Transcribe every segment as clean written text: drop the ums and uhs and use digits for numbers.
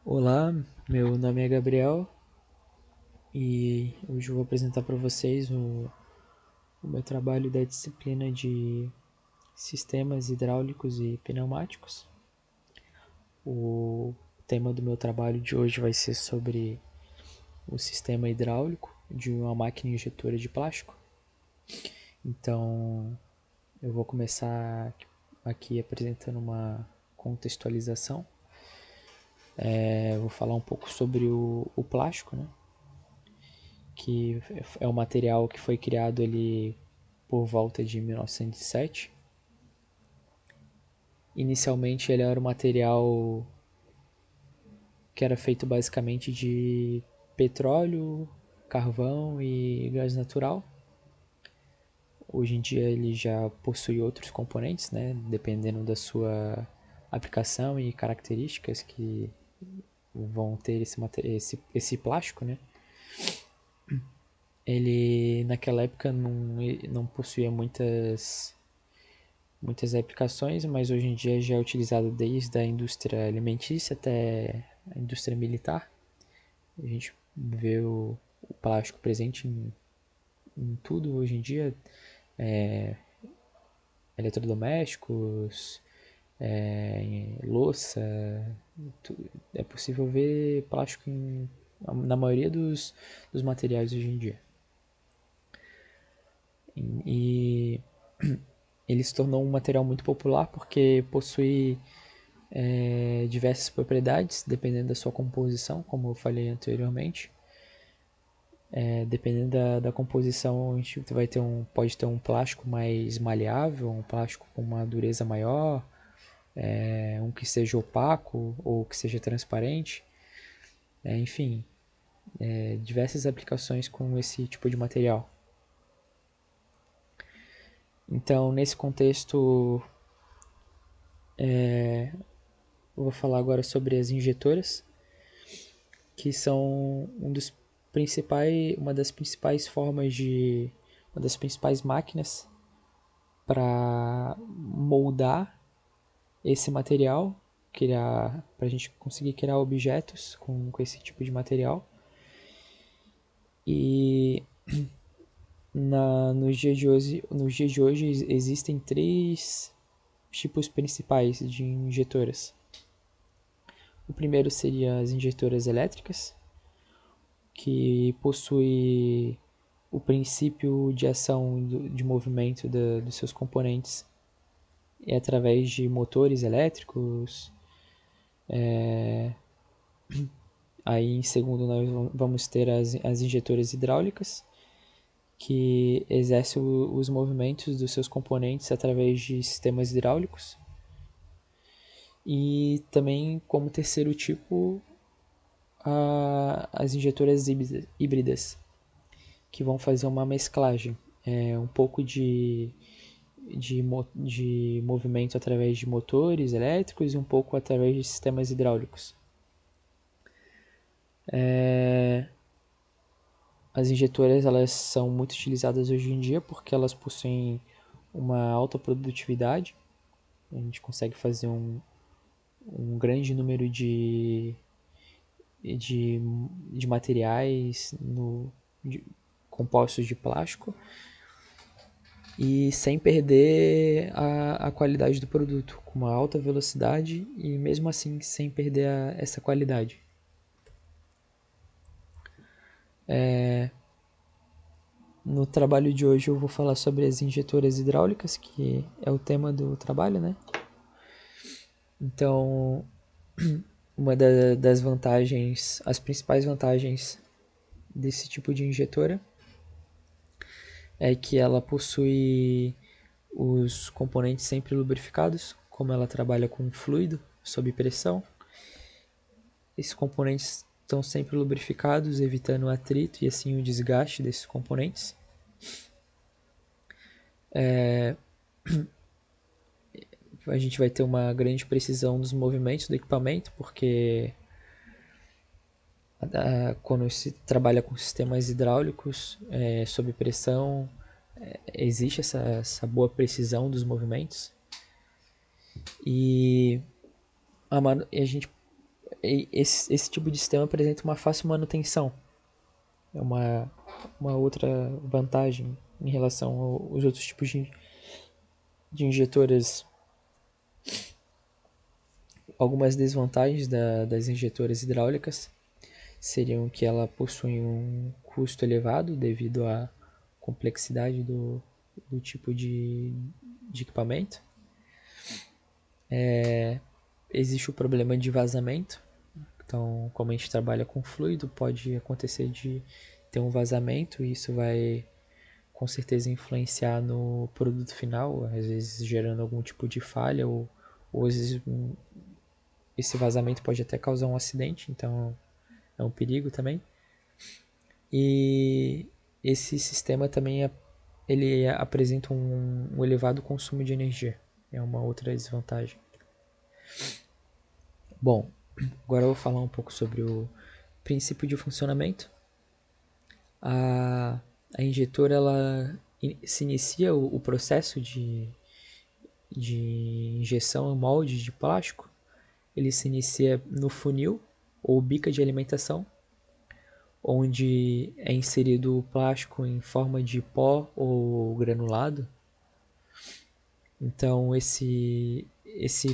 Olá, meu nome é Gabriel e hoje eu vou apresentar para vocês o meu trabalho da disciplina de sistemas hidráulicos e pneumáticos. O tema do meu trabalho de hoje vai ser sobre o sistema hidráulico de uma máquina injetora de plástico. Então, eu vou começar aqui apresentando uma contextualização. Vou falar um pouco sobre o plástico, né? Que é um material que foi criado ali por volta de 1907. Inicialmente ele era um material que era feito basicamente de petróleo, carvão e gás natural. Hoje em dia ele já possui outros componentes, né, dependendo da sua aplicação e características que vão ter esse plástico, né? Ele naquela época não possuía muitas aplicações, mas hoje em dia já é utilizado desde a indústria alimentícia até a indústria militar. A gente vê o plástico presente em tudo hoje em dia, é, eletrodomésticos, louça, é possível ver plástico na maioria dos materiais hoje em dia. E ele se tornou um material muito popular porque possui diversas propriedades, dependendo da sua composição, como eu falei anteriormente. Dependendo da composição, a gente pode ter um plástico mais maleável, um plástico com uma dureza maior, um que seja opaco ou que seja transparente. Enfim, diversas aplicações com esse tipo de material. Então, nesse contexto, eu vou falar agora sobre as injetoras, que são uma das principais formas uma das principais máquinas para moldar esse material, para a gente conseguir criar objetos com esse tipo de material. E nos dias de hoje existem três tipos principais de injetoras. O primeiro seria as injetoras elétricas, que possui o princípio de ação de movimento dos seus componentes é através de motores elétricos. Aí em segundo nós vamos ter as injetoras hidráulicas, que exercem os movimentos dos seus componentes através de sistemas hidráulicos. E também como terceiro tipo, as injetoras híbridas, que vão fazer uma mesclagem, um pouco de movimento através de motores elétricos e um pouco através de sistemas hidráulicos. As injetoras elas são muito utilizadas hoje em dia porque elas possuem uma alta produtividade. A gente consegue fazer um grande número de, de materiais compostos de plástico e sem perder a qualidade do produto, com uma alta velocidade e mesmo assim sem perder essa qualidade. No trabalho de hoje eu vou falar sobre as injetoras hidráulicas, que é o tema do trabalho, né? Então, das vantagens, as principais vantagens desse tipo de injetora é que ela possui os componentes sempre lubrificados, como ela trabalha com fluido sob pressão. Esses componentes estão sempre lubrificados, evitando o atrito e assim o desgaste desses componentes. A gente vai ter uma grande precisão dos movimentos do equipamento, porque quando se trabalha com sistemas hidráulicos sob pressão, existe essa boa precisão dos movimentos. E a gente esse tipo de sistema apresenta uma fácil manutenção. É uma outra vantagem em relação aos outros tipos de injetoras. Algumas desvantagens das injetoras hidráulicas seriam que ela possui um custo elevado devido à complexidade do tipo de equipamento. Existe o problema de vazamento. Então, como a gente trabalha com fluido, pode acontecer de ter um vazamento e isso vai com certeza influenciar no produto final, às vezes gerando algum tipo de falha ou às vezes esse vazamento pode até causar um acidente, então é um perigo também. E esse sistema também ele apresenta um elevado consumo de energia, é uma outra desvantagem. Bom, agora eu vou falar um pouco sobre o princípio de funcionamento. A injetora ela se inicia o processo de injeção em molde de plástico. Ele se inicia no funil ou bica de alimentação, onde é inserido o plástico em forma de pó ou granulado. Então esse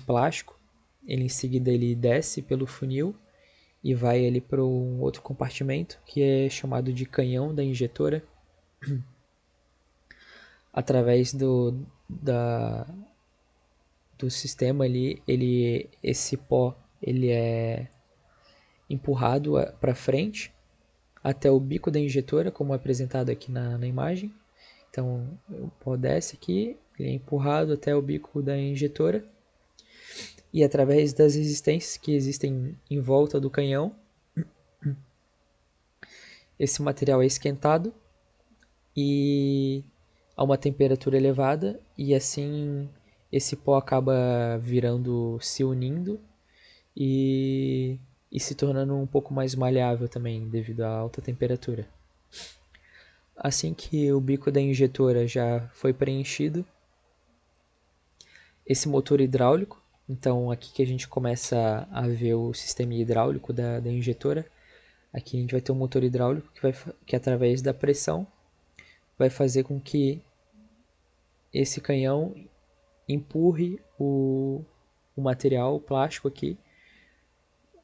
plástico, ele em seguida ele desce pelo funil e vai ali para um outro compartimento que é chamado de canhão da injetora. Através do sistema ali, esse pó ele é empurrado para frente até o bico da injetora, como é apresentado aqui na imagem. Então o pó desce aqui, ele é empurrado até o bico da injetora e através das resistências que existem em volta do canhão, esse material é esquentado e a uma temperatura elevada e assim esse pó acaba se unindo e se tornando um pouco mais maleável também devido à alta temperatura. Assim que o bico da injetora já foi preenchido, esse motor hidráulico, então aqui que a gente começa a ver o sistema hidráulico da injetora. Aqui a gente vai ter um motor hidráulico que através da pressão vai fazer com que esse canhão empurre o material, o plástico aqui,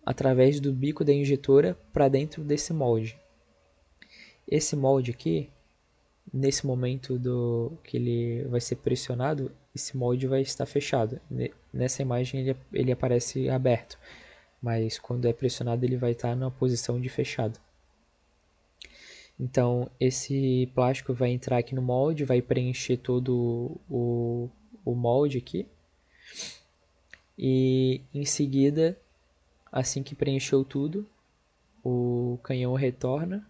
através do bico da injetora para dentro desse molde. Esse molde aqui, nesse momento que ele vai ser pressionado, esse molde vai estar fechado. Nessa imagem ele aparece aberto, mas quando é pressionado ele vai estar na posição de fechado. Então esse plástico vai entrar aqui no molde, vai preencher todo o molde aqui. E em seguida, assim que preencheu tudo, o canhão retorna.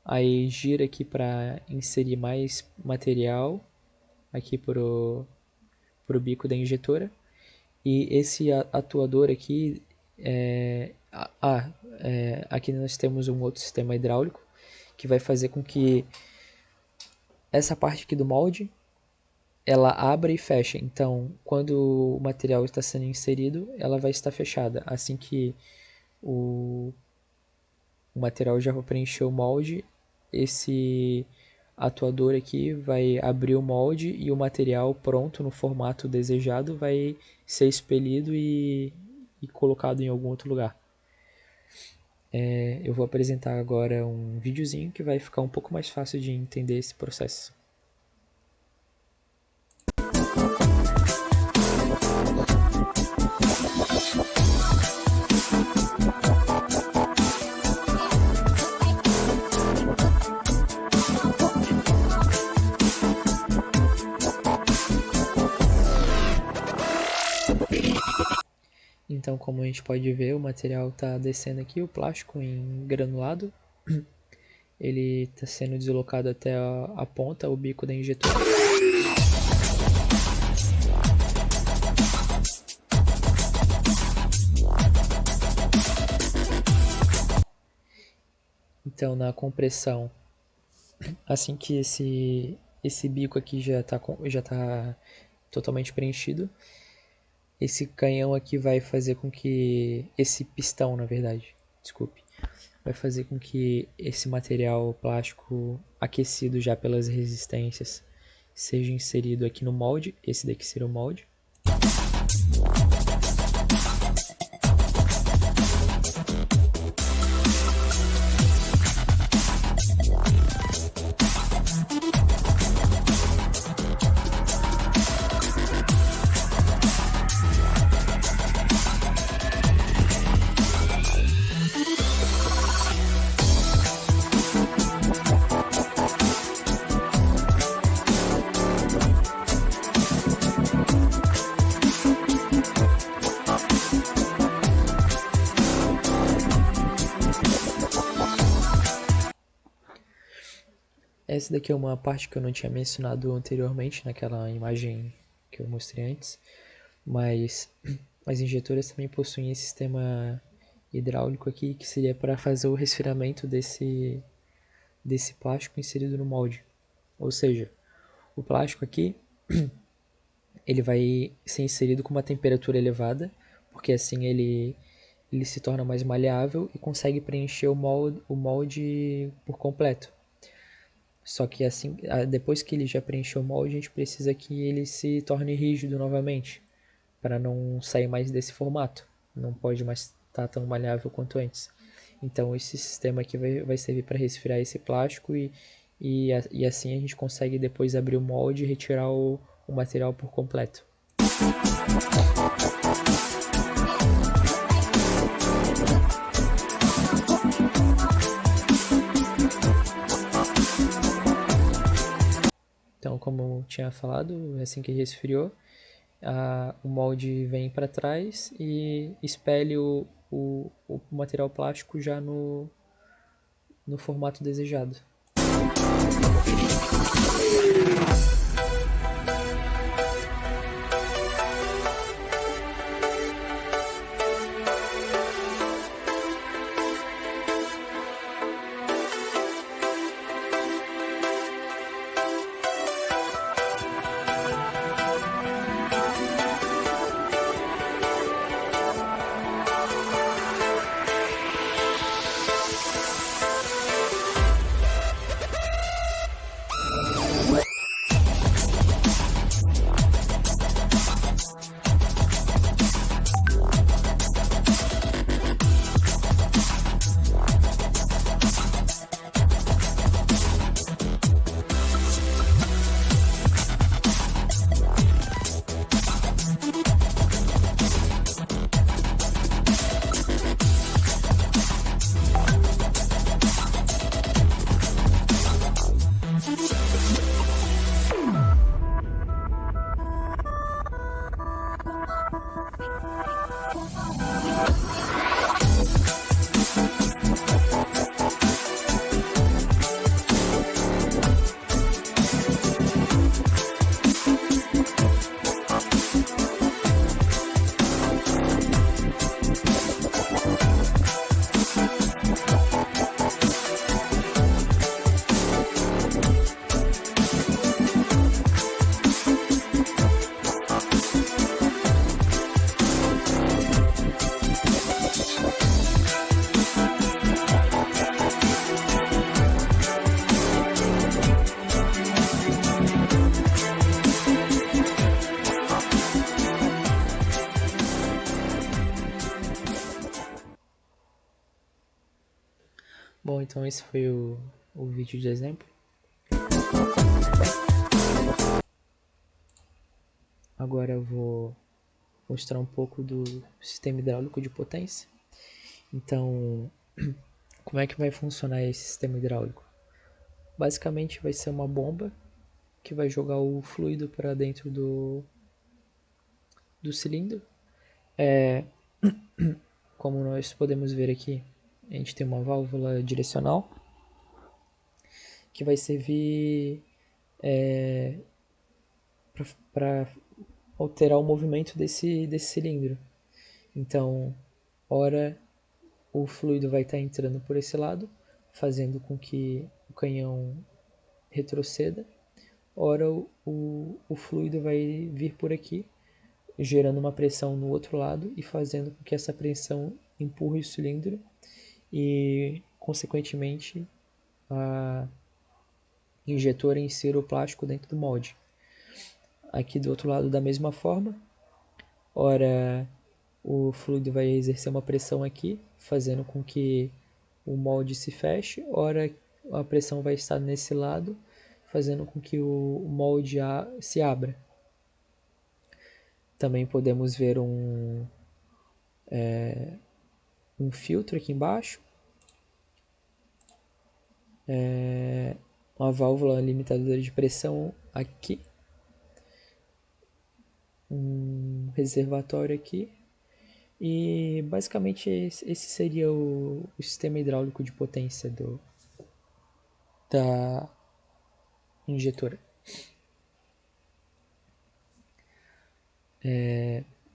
Aí gira aqui para inserir mais material aqui pro bico da injetora. E esse atuador aqui, aqui nós temos um outro sistema hidráulico que vai fazer com que essa parte aqui do molde ela abra e fecha. Então, quando o material está sendo inserido, ela vai estar fechada. Assim que o material já preencheu o molde, esse atuador aqui vai abrir o molde e o material pronto no formato desejado vai ser expelido e colocado em algum outro lugar. Eu vou apresentar agora um videozinho que vai ficar um pouco mais fácil de entender esse processo. Então, como a gente pode ver, o material está descendo aqui, o plástico em granulado. Ele está sendo deslocado até a ponta, o bico da injetora. Então, na compressão, assim que esse bico aqui já tá totalmente preenchido, esse canhão aqui vai fazer com que esse pistão, na verdade, desculpe, vai fazer com que esse material plástico aquecido já pelas resistências seja inserido aqui no molde. Esse daqui será o molde. Essa daqui é uma parte que eu não tinha mencionado anteriormente naquela imagem que eu mostrei antes, mas as injetoras também possuem esse sistema hidráulico aqui que seria para fazer o resfriamento desse plástico inserido no molde. Ou seja, o plástico aqui ele vai ser inserido com uma temperatura elevada, porque assim ele se torna mais maleável e consegue preencher o molde por completo. Só que assim, depois que ele já preencheu o molde, a gente precisa que ele se torne rígido novamente, para não sair mais desse formato. Não pode mais estar tão maleável quanto antes. Então esse sistema aqui vai servir para resfriar esse plástico e assim a gente consegue depois abrir o molde e retirar o material por completo. Então, como eu tinha falado, assim que resfriou, o molde vem para trás e espelha o material plástico já no formato desejado. Bom, então esse foi o vídeo de exemplo. Agora eu vou mostrar um pouco do sistema hidráulico de potência. Então, como é que vai funcionar esse sistema hidráulico? Basicamente vai ser uma bomba que vai jogar o fluido para dentro do cilindro. Como nós podemos ver aqui, a gente tem uma válvula direcional que vai servir para alterar o movimento desse cilindro. Então, ora o fluido vai estar entrando por esse lado, fazendo com que o canhão retroceda, ora o fluido vai vir por aqui, gerando uma pressão no outro lado e fazendo com que essa pressão empurre o cilindro e, consequentemente, a injetora insira o plástico dentro do molde. Aqui do outro lado, da mesma forma, ora o fluido vai exercer uma pressão aqui, fazendo com que o molde se feche, ora a pressão vai estar nesse lado, fazendo com que o molde se abra. Também podemos ver um filtro aqui embaixo, uma válvula limitadora de pressão aqui, um reservatório aqui, e basicamente esse seria o sistema hidráulico de potência da injetora.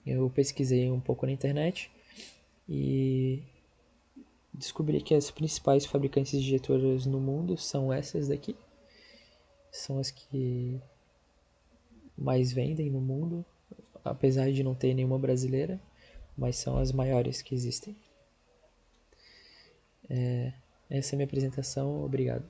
Eu pesquisei um pouco na internet e descobri que as principais fabricantes de injetoras no mundo são essas daqui. São as que mais vendem no mundo, apesar de não ter nenhuma brasileira, mas são as maiores que existem. Essa é a minha apresentação, obrigado.